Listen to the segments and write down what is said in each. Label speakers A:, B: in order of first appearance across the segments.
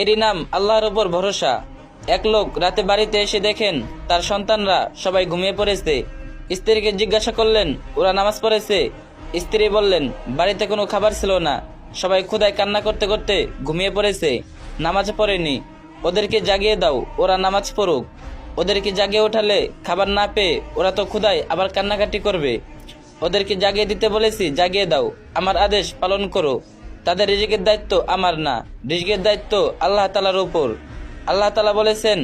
A: এরই নাম আল্লাহর ওপর ভরসা। এক লোক রাতে বাড়িতে এসে দেখেন তার সন্তানরা সবাই ঘুমিয়ে পড়েছে। স্ত্রীকে জিজ্ঞাসা করলেন, ওরা নামাজ পড়েছে? স্ত্রী বললেন, বাড়িতে কোনো খাবার ছিল না, সবাই ক্ষুধায় কান্না করতে করতে ঘুমিয়ে পড়েছে, নামাজ পড়েনি। ওদেরকে জাগিয়ে দাও, ওরা নামাজ পড়ুক। ওদেরকে জাগিয়ে ওঠালে খাবার না পেয়ে ওরা তো ক্ষুধায় আবার কান্নাকাটি করবে। ওদেরকে জাগিয়ে দিতে বলেছি, জাগিয়ে দাও, আমার আদেশ পালন করো। তাদের রিজিকের দায়িত্ব আমার না, রিজিকের দায়িত্ব আল্লাহ তাআলার উপর। আল্লাহ তাআলা বলেছেন,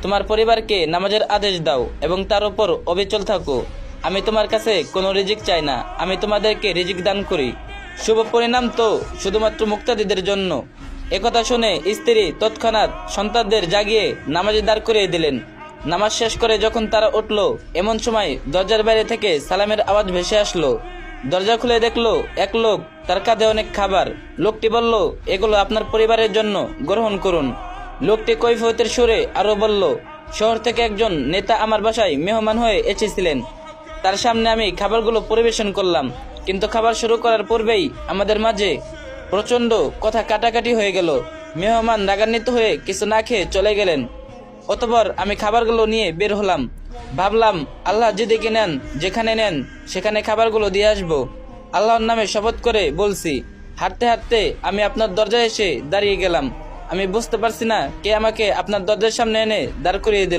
A: তোমার পরিবারকে নামাজের আদেশ দাও এবং তার উপর অবিচল থাকো। আমি তোমার কাছে কোনো রিজিক চাই না, আমি তোমাদেরকে রিজিক দান করি। শুভ পরিণাম তো শুধুমাত্র মুক্তাদীদের জন্য। একথা শুনে স্ত্রী তৎক্ষণাৎ সন্তানদের জাগিয়ে নামাজে দাঁড় করিয়ে দিলেন। নামাজ শেষ করে যখন তারা উঠল, এমন সময় দরজার বাইরে থেকে সালামের আওয়াজ ভেসে আসলো। দরজা খুলে দেখলো এক লোক, তার কাঁধে অনেক খাবার। লোকটি বলল, এগুলো আপনার পরিবারের জন্য গ্রহণ করুন। লোকটি কৈফিয়তের সুরে আরো বলল, শহর থেকে একজন নেতা আমার বাসায় মেহমান হয়ে এসেছিলেন, তার সামনে আমি খাবারগুলো পরিবেশন করলাম, কিন্তু খাবার শুরু করার পূর্বেই আমাদের মাঝে প্রচন্ড কথা কাটাকাটি হয়ে গেল। মেহমান রাগান্বিত হয়ে কিছু না খেয়ে চলে গেলেন। অতঃপর আমি খাবারগুলো নিয়ে বের হলাম, ভাবলাম আল্লাহ যেদিকে নেন, যেখানে নেন সেখানে খাবারগুলো দিয়ে আসবো। আল্লাহর নামে শপথ করে বলছি। হাঁটতে হাঁটতে আমি আপনার দরজায় এসে দাঁড়িয়ে গেলাম। আমি বুঝতে পারছি না কে আমাকে আপনার দরজার সামনে এনে দাঁড় করিয়ে দিল।